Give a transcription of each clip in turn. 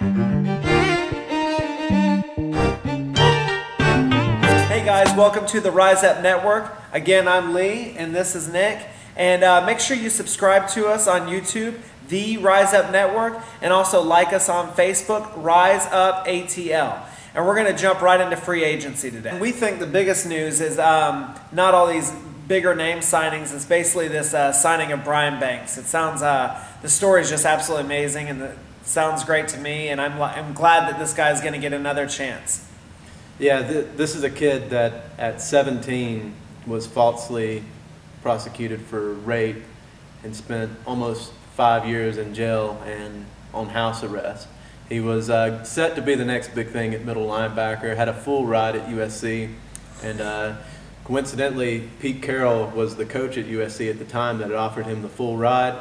Hey guys, welcome to the Rise Up Network. Again, I'm Lee and this is Nick. And make sure you subscribe to us on YouTube, the Rise Up Network, and also like us on Facebook, Rise Up ATL. And we're going to jump right into free agency today. We think the biggest news is not all these bigger name signings. It's basically this signing of Brian Banks. It sounds, the story is just absolutely amazing, and it sounds great to me, and I'm glad that this guy's going to get another chance. Yeah, this is a kid that at 17 was falsely prosecuted for rape and spent almost 5 years in jail and on house arrest. He was set to be the next big thing at middle linebacker, had a full ride at USC, and coincidentally, Pete Carroll was the coach at USC at the time that had offered him the full ride,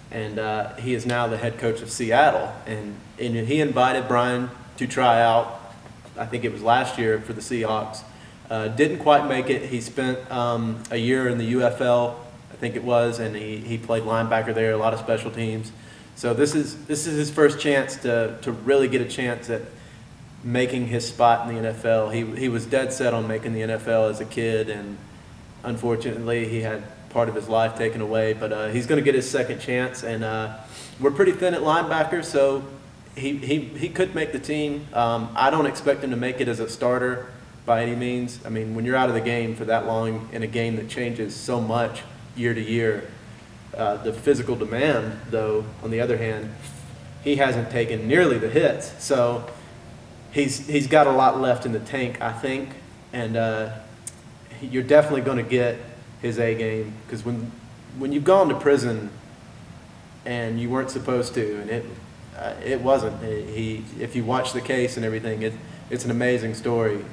and he is now the head coach of Seattle. And he invited Brian to try out, I think it was last year, for the Seahawks. Didn't quite make it. He spent a year in the UFL, I think it was, and he played linebacker there, a lot of special teams. So this is his first chance to really get a chance at making his spot in the NFL. He was dead set on making the NFL as a kid, and unfortunately he had part of his life taken away. But he's going to get his second chance, and we're pretty thin at linebacker, so he could make the team. I don't expect him to make it as a starter by any means. I mean, when you're out of the game for that long in a game that changes so much year to year, the physical demand, though, on the other hand, he hasn't taken nearly the hits. So he's got a lot left in the tank, I think, and you're definitely going to get his A game, because when you've gone to prison and you weren't supposed to, and it wasn't. If you watch the case and everything, it's an amazing story.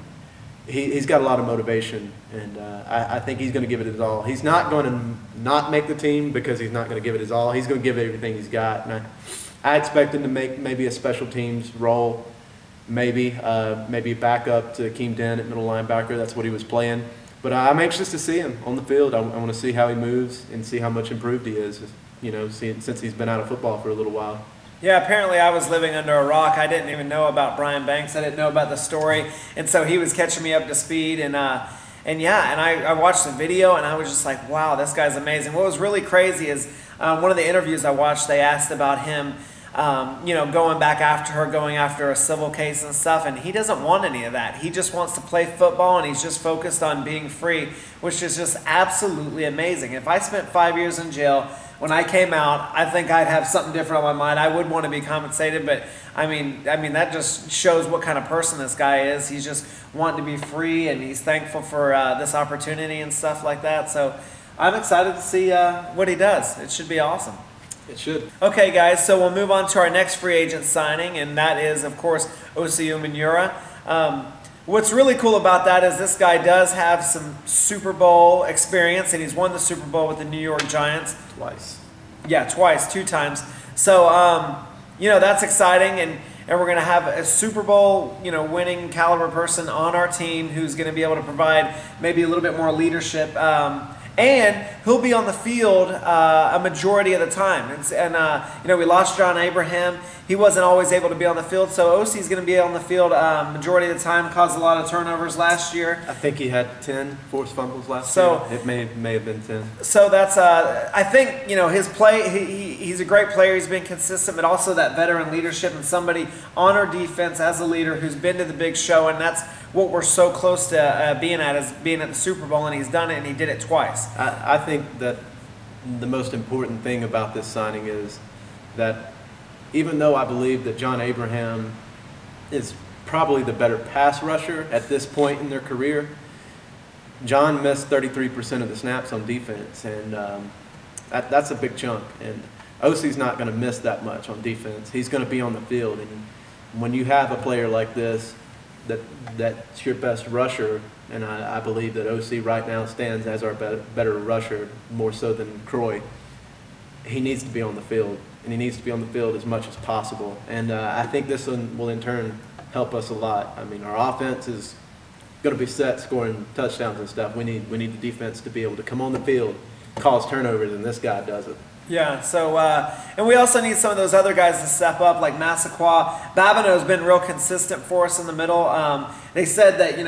He's got a lot of motivation, and I think he's going to give it his all. He's not going to not make the team because he's not going to give it his all. He's going to give it everything he's got. And I expect him to make maybe a special teams role, maybe back up to Keem Den at middle linebacker. That's what he was playing. But I'm anxious to see him on the field. I want to see how he moves and see how much improved he is, since he's been out of football for a little while. Yeah, apparently I was living under a rock. I didn't even know about Brian Banks. I didn't know about the story, and so he was catching me up to speed. And I watched the video, and I was just like, wow, this guy's amazing. What was really crazy is one of the interviews I watched, they asked about him, going back after her, going after a civil case and stuff, and he doesn't want any of that. He just wants to play football, and he's just focused on being free, which is just absolutely amazing. If I spent 5 years in jail, when I came out, I think I'd have something different on my mind. I would want to be compensated, but I mean that just shows what kind of person this guy is. He's just wanting to be free, and he's thankful for this opportunity and stuff like that. So I'm excited to see what he does. It should be awesome. It should. Okay, guys, so we'll move on to our next free agent signing, and that is, of course, Osi Umenyiora. What's really cool about that is this guy does have some Super Bowl experience, and he's won the Super Bowl with the New York Giants. Twice. Yeah, twice, 2 times. So, that's exciting, and we're going to have a Super Bowl, winning caliber person on our team who's going to be able to provide maybe a little bit more leadership. And he'll be on the field a majority of the time. We lost John Abraham. He wasn't always able to be on the field, so Osi's going to be on the field majority of the time, caused a lot of turnovers last year. I think he had 10 forced fumbles last year. It may have been 10. So that's, I think, his play, he's a great player. He's been consistent, but also that veteran leadership and somebody on our defense as a leader who's been to the big show, and that's what we're so close to being at the Super Bowl, and he's done it, and he did it twice. I think that the most important thing about this signing is that even though I believe that John Abraham is probably the better pass rusher at this point in their career, John missed 33% of the snaps on defense, and that's a big chunk. And Osi's not going to miss that much on defense. He's going to be on the field, and when you have a player like this, that's your best rusher, and I believe that Osi right now stands as our better rusher, more so than Croy. He needs to be on the field, and he needs to be on the field as much as possible. And I think this one will in turn help us a lot. I mean, our offense is going to be set scoring touchdowns and stuff. We need the defense to be able to come on the field, cause turnovers, and this guy does it. Yeah, so, and we also need some of those other guys to step up, like Massaquoi. Babineau's been real consistent for us in the middle. They said that,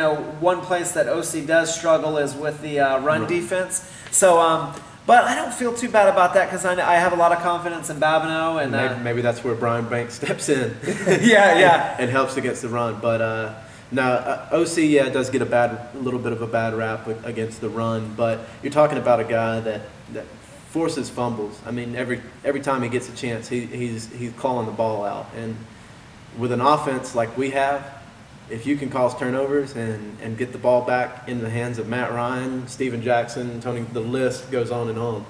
one place that OC does struggle is with the run defense. So, but I don't feel too bad about that because I have a lot of confidence in Babineau. And maybe that's where Brian Banks steps in. and helps against the run. But now, OC, does get a little bit of a bad rap against the run. But you're talking about a guy that forces fumbles. I mean, every time he gets a chance, he's calling the ball out. And with an offense like we have, if you can cause turnovers and get the ball back in the hands of Matt Ryan, Steven Jackson, Tony, the list goes on and on.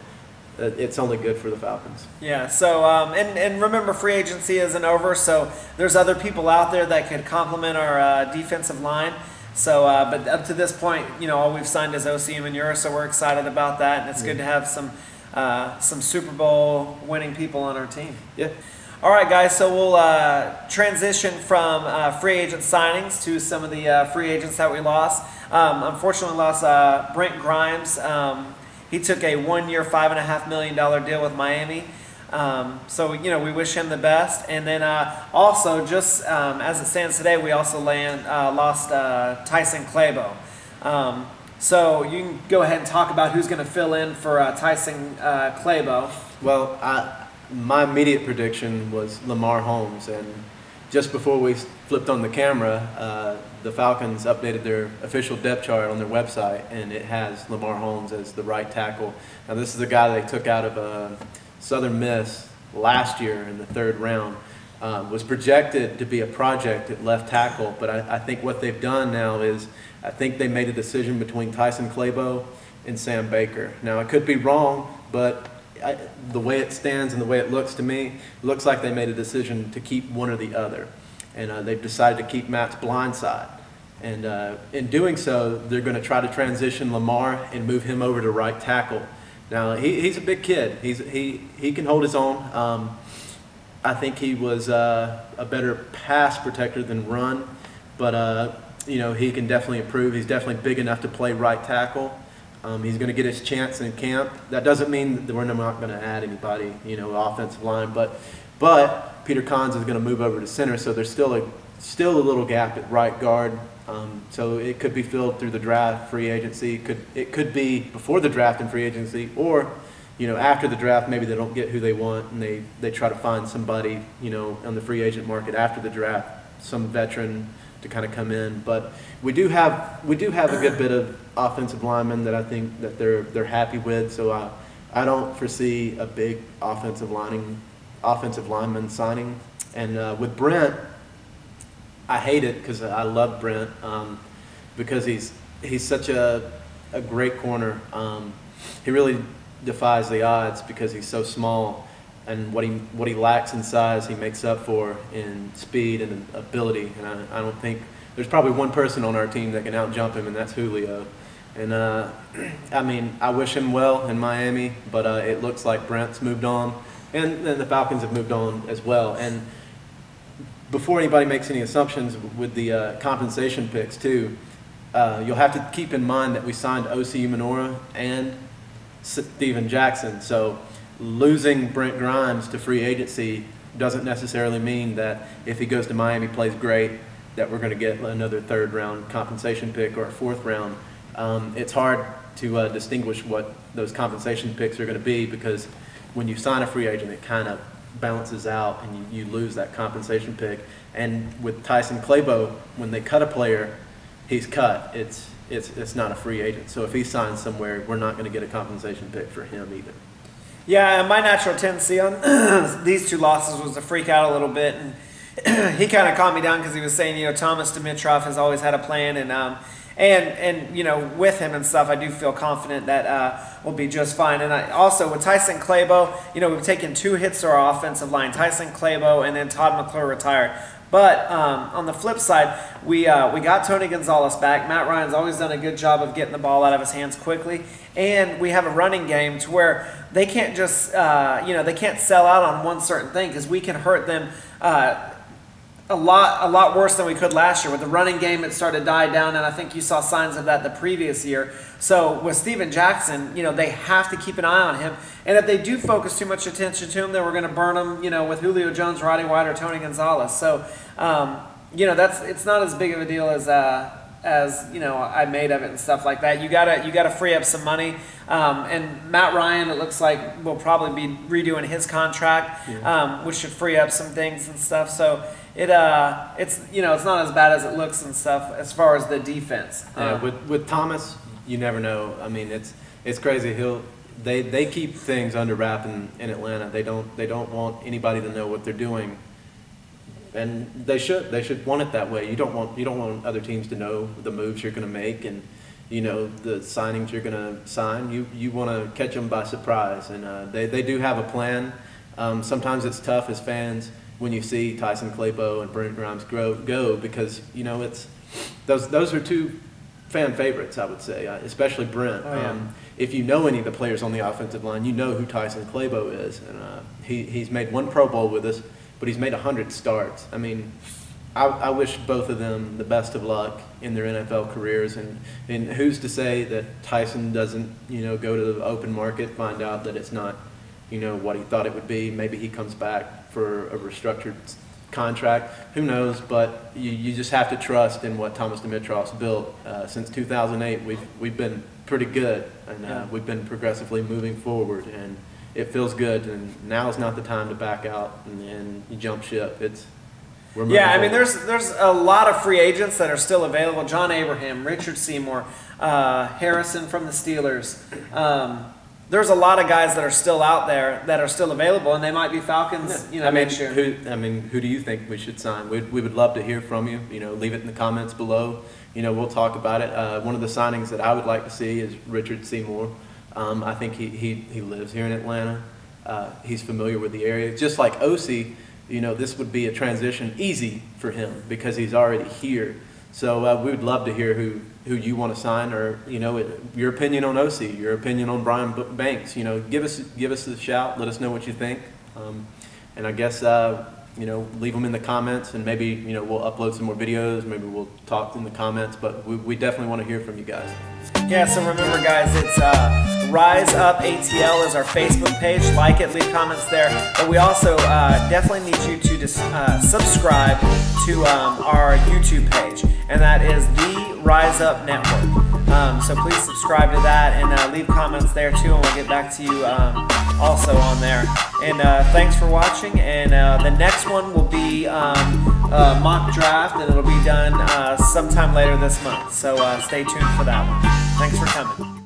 It's only good for the Falcons. Yeah, so, and remember, free agency isn't over, so there's other people out there that could complement our defensive line. So, but up to this point, all we've signed is Osi Umenyiora, so we're excited about that, and it's good to have some Super Bowl winning people on our team. Yeah. All right, guys, so we'll transition from free agent signings to some of the free agents that we lost. Unfortunately, we lost Brent Grimes. He took a 1-year, $5.5 million deal with Miami. So, we wish him the best. And then also, just as it stands today, we also lost Tyson Clabo. So you can go ahead and talk about who's going to fill in for Tyson Clabo. Well, my immediate prediction was Lamar Holmes, and just before we flipped on the camera, the Falcons updated their official depth chart on their website, and it has Lamar Holmes as the right tackle. Now, this is a guy they took out of Southern Miss last year in the 3rd round. Was projected to be a project at left tackle, but I think what they've done now is I think they made a decision between Tyson Clabo and Sam Baker. Now, I could be wrong, but the way it stands and the way it looks to me, it looks like they made a decision to keep one or the other. And they've decided to keep Matt's blind side. And in doing so, they're going to try to transition Lamar and move him over to right tackle. Now, he's a big kid. He can hold his own. I think he was a better pass protector than run, but he can definitely improve. He's definitely big enough to play right tackle. He's going to get his chance in camp. That doesn't mean that we're not going to add anybody, offensive line, but Peter Kahns is going to move over to center, so there's still a little gap at right guard. So it could be filled through the draft, free agency. It could be before the draft and free agency, or after the draft, maybe they don't get who they want and they try to find somebody, on the free agent market after the draft, some veteran to kind of come in. But we do have a good bit of offensive linemen that I think that they're happy with. So I don't foresee a big offensive lineman signing. And with Brent, I hate it because I love Brent because he's such a great corner. He really defies the odds because he's so small, and what he lacks in size he makes up for in speed and ability. And I don't think there's probably one person on our team that can out-jump him, and that's Julio. And I wish him well in Miami, but it looks like Brent's moved on, and the Falcons have moved on as well. And before anybody makes any assumptions with the compensation picks too, you'll have to keep in mind that we signed Osi Umenyiora and Steven Jackson. So losing Brent Grimes to free agency doesn't necessarily mean that if he goes to Miami, plays great, that we're going to get another 3rd round compensation pick or a 4th round. It's hard to distinguish what those compensation picks are going to be because when you sign a free agent, it kind of balances out and you lose that compensation pick. And with Tyson Clabo, when they cut a player, he's cut. It's not a free agent. So if he signs somewhere, we're not going to get a compensation pick for him either. Yeah, my natural tendency on these two losses was to freak out a little bit, and he kind of calmed me down because he was saying, Thomas Dimitroff has always had a plan, and with him and stuff, I do feel confident that we'll be just fine. And also with Tyson Clabo, we've taken 2 hits to our offensive line, Tyson Clabo and then Todd McClure retired. But on the flip side, we got Tony Gonzalez back. Matt Ryan's always done a good job of getting the ball out of his hands quickly, and we have a running game to where they can't just they can't sell out on one certain thing because we can hurt them a lot worse than we could last year. With the running game, it started to die down, and I think you saw signs of that the previous year. So with Steven Jackson, they have to keep an eye on him. And if they do focus too much attention to him, then we're going to burn him, with Julio Jones, Roddy White, or Tony Gonzalez. So, it's not as big of a deal as I made of it and stuff like that. You gotta free up some money. And Matt Ryan, it looks like, will probably be redoing his contract, which should free up some things and stuff. So it's not as bad as it looks and stuff as far as the defense. Yeah, with Thomas, you never know. I mean, it's crazy. They keep things under wrap in Atlanta. They don't want anybody to know what they're doing. And they should want it that way. You don't want other teams to know the moves you're going to make and the signings you're going to sign. You want to catch them by surprise, and they do have a plan. Sometimes it's tough as fans when you see Tyson Clabo and Brent Grimes go because it's those are two fan favorites, I would say, especially Brent. Oh, yeah. If you know any of the players on the offensive line, you know who Tyson Clabo is, and he's made one Pro Bowl with us. But he's made 100 starts. I mean, I wish both of them the best of luck in their NFL careers. And who's to say that Tyson doesn't, go to the open market, find out that it's not, what he thought it would be. Maybe he comes back for a restructured contract. Who knows? But you just have to trust in what Thomas Dimitrov's built. Since 2008, we've been pretty good, and we've been progressively moving forward. And it feels good, and now is not the time to back out and you jump ship. We're moving forward. There's a lot of free agents that are still available. John Abraham, Richard Seymour, Harrison from the Steelers. There's a lot of guys that are still out there that are still available, and they might be Falcons. Next year. Who do you think we should sign? We would love to hear from you. Leave it in the comments below. We'll talk about it. One of the signings that I would like to see is Richard Seymour. I think he lives here in Atlanta. He's familiar with the area. Just like Osi, this would be a transition easy for him because he's already here. So we would love to hear who you want to sign, or your opinion on Osi, your opinion on Brian Banks. Give us a shout. Let us know what you think. And I guess leave them in the comments, and maybe we'll upload some more videos. Maybe we'll talk in the comments. But we definitely want to hear from you guys. Yeah, so remember, guys, it's Rise Up ATL is our Facebook page. Like it, leave comments there. But we also definitely need you to subscribe to our YouTube page, and that is the Rise Up Network. So please subscribe to that and leave comments there too, and we'll get back to you also on there. And thanks for watching. And the next one will be mock draft, and it'll be done sometime later this month. So stay tuned for that one. Thanks for coming.